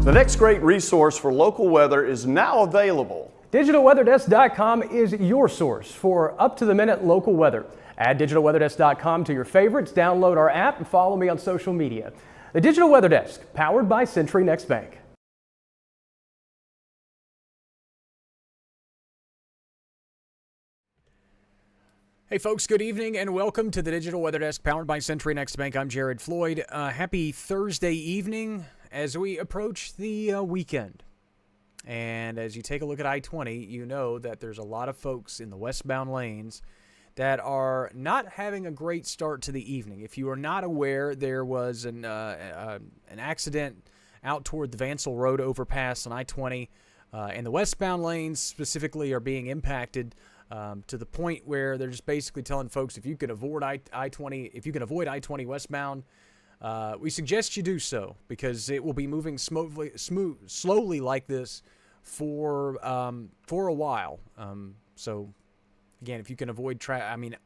The next great resource for local weather is now available. DigitalWeatherDesk.com is your source for up-to-the-minute local weather. Add DigitalWeatherDesk.com to your favorites, download our app, and follow me on social media. The Digital Weather Desk, powered by Century Next Bank. Hey folks, good evening and welcome to the Digital Weather Desk powered by Century Next Bank. I'm Jared Floyd. Happy Thursday evening as we approach the weekend. And as you take a look at I-20, you know that there's a lot of folks in the westbound lanes that are not having a great start to the evening. If you are not aware, there was an accident out toward the Vansel Road overpass on I-20, and the westbound lanes specifically are being impacted to the point where they're just basically telling folks if you can avoid I-20 westbound, we suggest you do so because it will be moving slowly like this for a while. So again, if you can avoid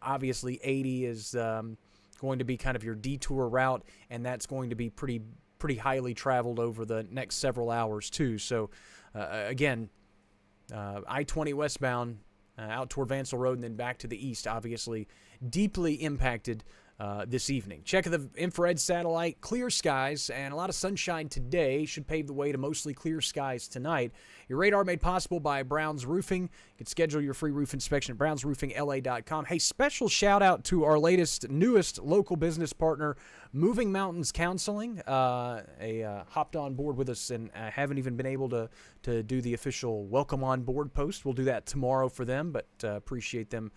obviously 80 is going to be kind of your detour route, and that's going to be pretty highly traveled over the next several hours too. So again, I-20 westbound out toward Vansel Road and then back to the east, obviously deeply impacted this evening. Check the infrared satellite. Clear skies and a lot of sunshine today should pave the way to mostly clear skies tonight. Your radar made possible by Brown's Roofing. You can schedule your free roof inspection at brownsroofingla.com. Hey, special shout out to our newest local business partner, Moving Mountains Counseling. Hopped on board with us and haven't even been able to do the official welcome on board post. We'll do that tomorrow for them, but appreciate them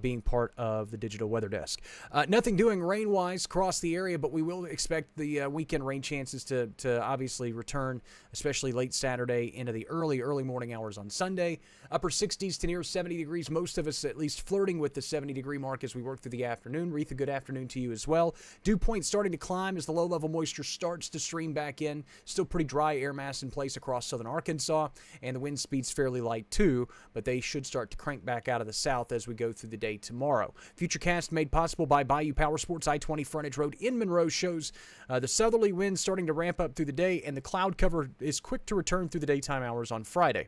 being part of the Digital Weather Desk. Nothing doing rain-wise across the area, but we will expect the weekend rain chances to obviously return, especially late Saturday into the early morning hours on Sunday. Upper 60s to near 70 degrees. Most of us at least flirting with the 70-degree mark as we work through the afternoon. Retha, good afternoon to you as well. Dew point starting to climb as the low-level moisture starts to stream back in. Still pretty dry air mass in place across southern Arkansas, and the wind speed's fairly light too, but they should start to crank back out of the south as we go through the day tomorrow. Futurecast made possible by Bayou Power Sports. I-20 Frontage Road in Monroe shows the southerly winds starting to ramp up through the day, and the cloud cover is quick to return through the daytime hours on Friday.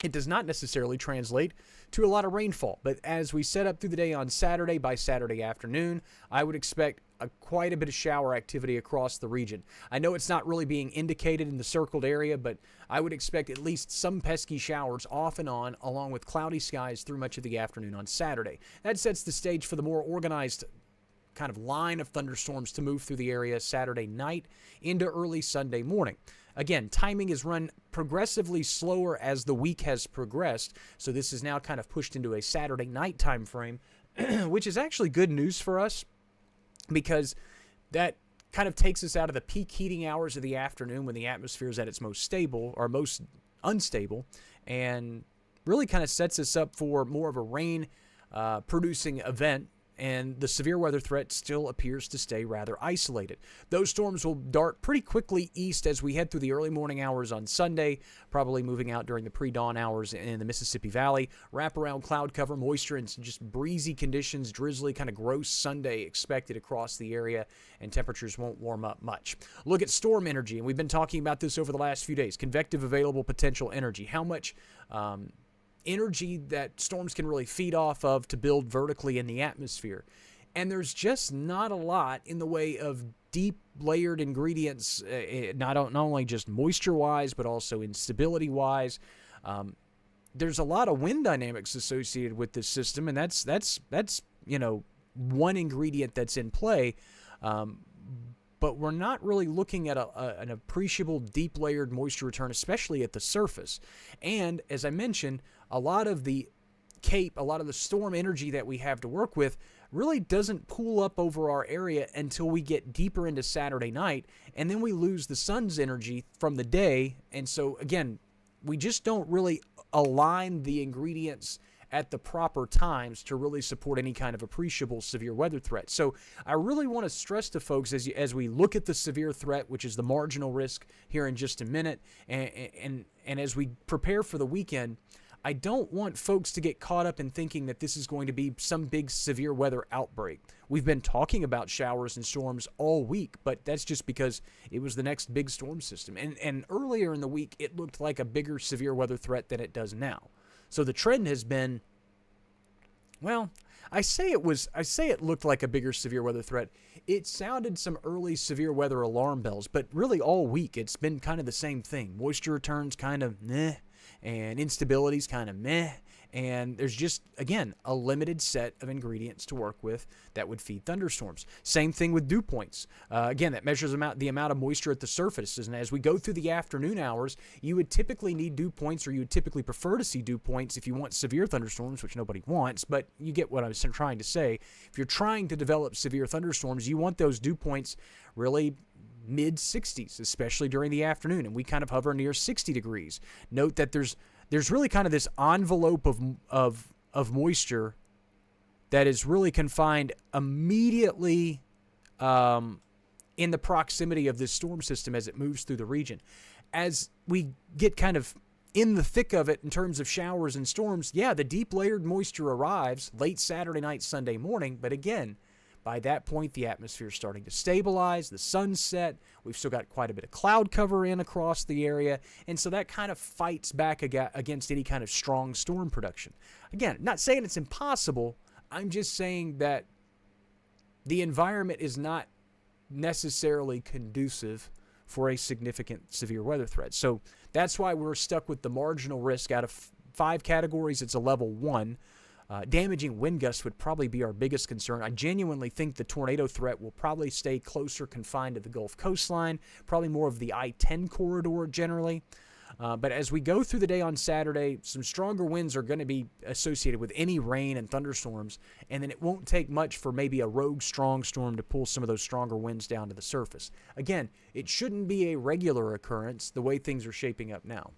It does not necessarily translate to a lot of rainfall, but as we set up through the day on Saturday, by Saturday afternoon, I would expect quite a bit of shower activity across the region. I know it's not really being indicated in the circled area, but I would expect at least some pesky showers off and on, along with cloudy skies through much of the afternoon on Saturday. That sets the stage for the more organized kind of line of thunderstorms to move through the area Saturday night into early Sunday morning. Again, timing is run progressively slower as the week has progressed, so this is now kind of pushed into a Saturday night time frame, which is actually good news for us because that kind of takes us out of the peak heating hours of the afternoon when the atmosphere is at its most stable or most unstable, and really kind of sets us up for more of a rain producing event. And the severe weather threat still appears to stay rather isolated. Those storms will dart pretty quickly east as we head through the early morning hours on Sunday, probably moving out during the pre-dawn hours in the Mississippi Valley. Wraparound cloud cover, moisture, and just breezy conditions, drizzly, kind of gross Sunday expected across the area, and temperatures won't warm up much. Look at storm energy, and we've been talking about this over the last few days. Convective available potential energy. How much energy that storms can really feed off of to build vertically in the atmosphere. And there's just not a lot in the way of deep layered ingredients, not only just moisture-wise, but also instability-wise. There's a lot of wind dynamics associated with this system, and that's one ingredient that's in play. But we're not really looking at an appreciable deep layered moisture return, especially at the surface. And as I mentioned, a lot of the storm energy that we have to work with really doesn't pool up over our area until we get deeper into Saturday night, and then we lose the sun's energy from the day. And so again, we just don't really align the ingredients at the proper times to really support any kind of appreciable severe weather threat. So I really want to stress to folks as we look at the severe threat, which is the marginal risk here in just a minute, and as we prepare for the weekend, I don't want folks to get caught up in thinking that this is going to be some big severe weather outbreak. We've been talking about showers and storms all week, but that's just because it was the next big storm system. And earlier in the week, it looked like a bigger severe weather threat than it does now. So the trend has been, well, I say it looked like a bigger severe weather threat. It sounded some early severe weather alarm bells, but really all week it's been kind of the same thing. Moisture returns kind of meh, and instability's kind of meh, and there's just, again, a limited set of ingredients to work with that would feed thunderstorms. Same thing with dew points. Again, that measures the amount of moisture at the surfaces, and as we go through the afternoon hours, you would typically need dew points, or you would typically prefer to see dew points if you want severe thunderstorms, which nobody wants, but you get what I was trying to say. If you're trying to develop severe thunderstorms, you want those dew points really mid-60s, especially during the afternoon, and we kind of hover near 60 degrees. Note that there's really kind of this envelope of moisture that is really confined immediately in the proximity of this storm system as it moves through the region. As we get kind of in the thick of it in terms of showers and storms, yeah, the deep layered moisture arrives late Saturday night, Sunday morning, but again, by that point, the atmosphere is starting to stabilize, the sun's set, we've still got quite a bit of cloud cover in across the area, and so that kind of fights back against any kind of strong storm production. Again, not saying it's impossible, I'm just saying that the environment is not necessarily conducive for a significant severe weather threat. So that's why we're stuck with the marginal risk. Out of 5 categories, it's a level 1. Damaging wind gusts would probably be our biggest concern. I genuinely think the tornado threat will probably stay closer confined to the Gulf coastline, probably more of the I-10 corridor generally. But as we go through the day on Saturday, some stronger winds are going to be associated with any rain and thunderstorms, and then it won't take much for maybe a rogue strong storm to pull some of those stronger winds down to the surface. Again, it shouldn't be a regular occurrence the way things are shaping up now.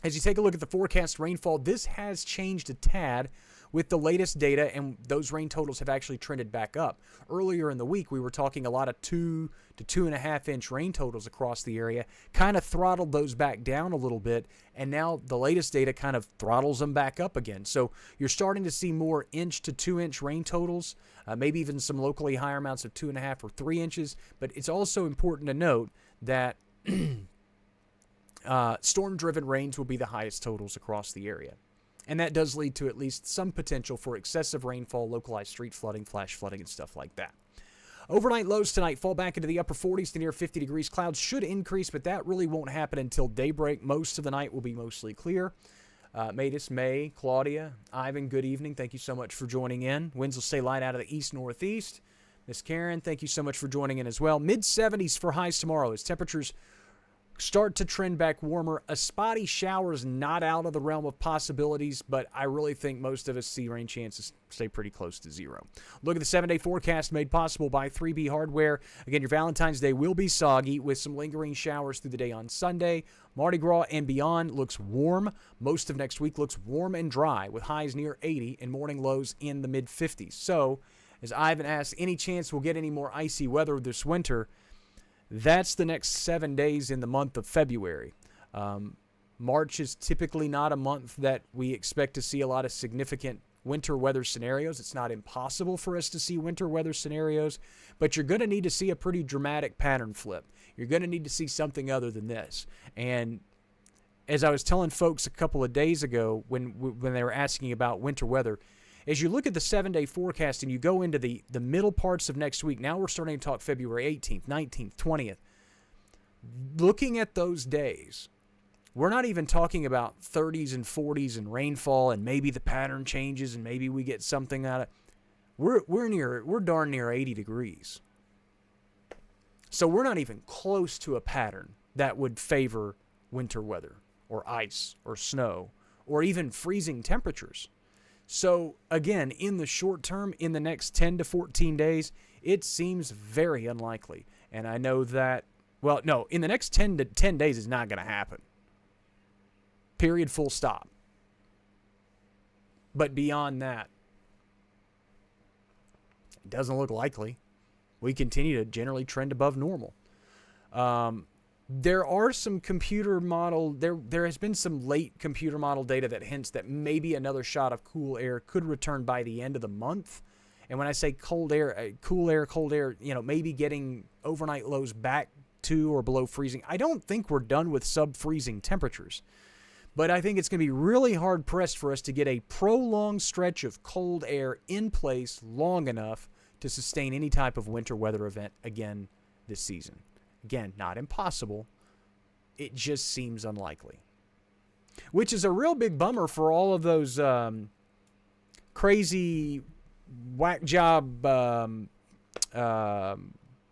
As you take a look at the forecast rainfall, this has changed a tad with the latest data, and those rain totals have actually trended back up. Earlier in the week, we were talking a lot of 2 to 2.5 inch rain totals across the area, kind of throttled those back down a little bit, and now the latest data kind of throttles them back up again. So you're starting to see more 1 to 2 inch rain totals, maybe even some locally higher amounts of 2.5 or 3 inches, but it's also important to note that storm-driven rains will be the highest totals across the area. And that does lead to at least some potential for excessive rainfall, localized street flooding, flash flooding, and stuff like that. Overnight lows tonight fall back into the upper 40s to near 50 degrees. Clouds should increase, but that really won't happen until daybreak. Most of the night will be mostly clear. May, Claudia, Ivan, good evening. Thank you so much for joining in. Winds will stay light out of the east-northeast. Miss Karen, thank you so much for joining in as well. Mid-70s for highs tomorrow as temperatures start to trend back warmer. A spotty shower is not out of the realm of possibilities, but I really think most of us see rain chances stay pretty close to 0. Look at the 7-day forecast made possible by 3B Hardware. Again, your Valentine's Day will be soggy with some lingering showers through the day on Sunday. Mardi Gras and beyond looks warm. Most of next week looks warm and dry with highs near 80 and morning lows in the mid-50s. So, as Ivan asked, any chance we'll get any more icy weather this winter? That's the next 7 days in the month of February. March is typically not a month that we expect to see a lot of significant winter weather scenarios. It's not impossible for us to see winter weather scenarios, but you're going to need to see a pretty dramatic pattern flip. You're going to need to see something other than this. And as I was telling folks a couple of days ago when they were asking about winter weather, as you look at the 7-day forecast and you go into the middle parts of next week, now we're starting to talk February 18th, 19th, 20th. Looking at those days, we're not even talking about 30s and 40s and rainfall and maybe the pattern changes and maybe we get something out of it. We're darn near 80 degrees. So we're not even close to a pattern that would favor winter weather or ice or snow or even freezing temperatures. So, again, in the short term, in the next 10 to 14 days, it seems very unlikely. And I know that, well, no, in the next 10 days, it's not going to happen. Period, full stop. But beyond that, it doesn't look likely. We continue to generally trend above normal. There are some computer model, there has been some late computer model data that hints that maybe another shot of cool air could return by the end of the month. And when I say cold air, maybe getting overnight lows back to or below freezing. I don't think we're done with sub-freezing temperatures. But I think it's going to be really hard-pressed for us to get a prolonged stretch of cold air in place long enough to sustain any type of winter weather event again this season. Again, not impossible. It just seems unlikely. Which is a real big bummer for all of those crazy whack job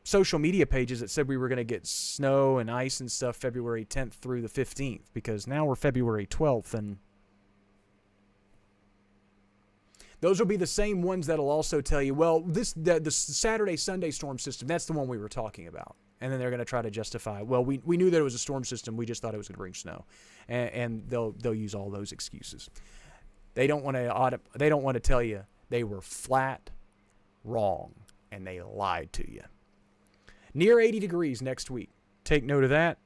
social media pages that said we were going to get snow and ice and stuff February 10th through the 15th, because now we're February 12th, and those will be the same ones that'll also tell you, well, the Saturday, Sunday storm system, that's the one we were talking about. And then they're going to try to justify, well, we knew that it was a storm system, we just thought it was going to bring snow. And they'll use all those excuses. They don't want to tell you they were flat wrong, and they lied to you. Near 80 degrees next week. Take note of that.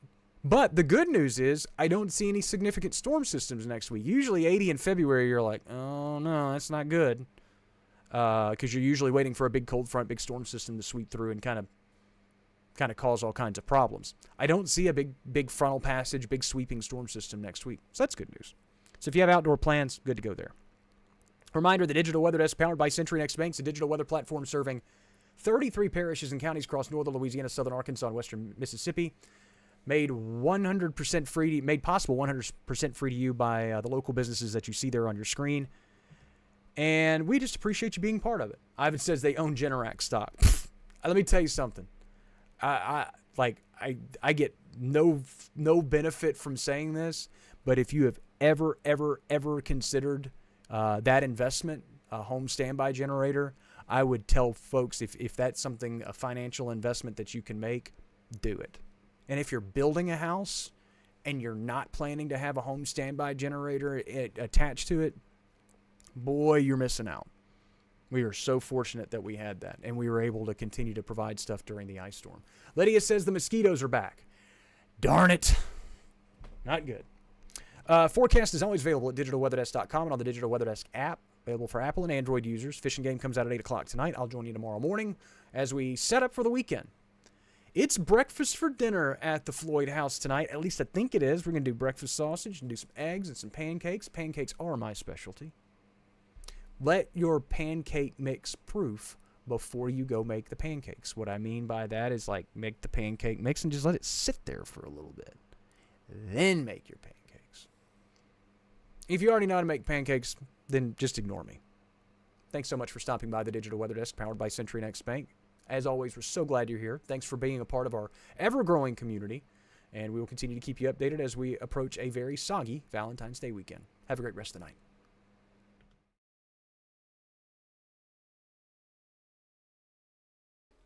But the good news is I don't see any significant storm systems next week. Usually 80 in February, you're like, oh, no, that's not good. Because you're usually waiting for a big cold front, big storm system to sweep through and kind of cause all kinds of problems. I don't see a big frontal passage, big sweeping storm system next week. So that's good news. So if you have outdoor plans, good to go there. Reminder, the Digital Weather Desk, powered by Century Next Bank's a digital weather platform serving 33 parishes and counties across northern Louisiana, southern Arkansas, and western Mississippi. Made possible 100% free to you by the local businesses that you see there on your screen. And we just appreciate you being part of it. Ivan says they own Generac stock. Let me tell you something. I get no benefit from saying this, but if you have ever considered that investment, a home standby generator, I would tell folks if that's something, a financial investment that you can make, do it. And if you're building a house and you're not planning to have a home standby generator attached to it, boy, you're missing out. We are so fortunate that we had that, and we were able to continue to provide stuff during the ice storm. Lydia says the mosquitoes are back. Darn it. Not good. Forecast is always available at digitalweatherdesk.com and on the Digital Weather Desk app, available for Apple and Android users. Fishing game comes out at 8 o'clock tonight. I'll join you tomorrow morning as we set up for the weekend. It's breakfast for dinner at the Floyd house tonight. At least I think it is. We're going to do breakfast sausage and do some eggs and some pancakes. Pancakes are my specialty. Let your pancake mix proof before you go make the pancakes. What I mean by that is, like, make the pancake mix and just let it sit there for a little bit. Then make your pancakes. If you already know how to make pancakes, then just ignore me. Thanks so much for stopping by the Digital Weather Desk, powered by Century Next Bank. As always, we're so glad you're here. Thanks for being a part of our ever-growing community, and we will continue to keep you updated as we approach a very soggy Valentine's Day weekend. Have a great rest of the night.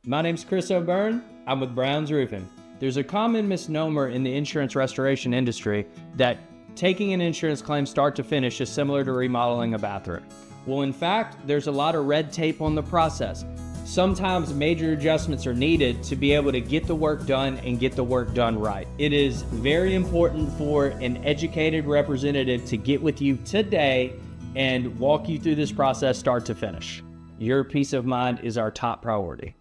My name's Chris O'Byrne. I'm with Brown's Roofing. There's a common misnomer in the insurance restoration industry that taking an insurance claim start to finish is similar to remodeling a bathroom. Well, in fact, there's a lot of red tape on the process. Sometimes major adjustments are needed to be able to get the work done and get the work done right. It is very important for an educated representative to get with you today and walk you through this process start to finish. Your peace of mind is our top priority.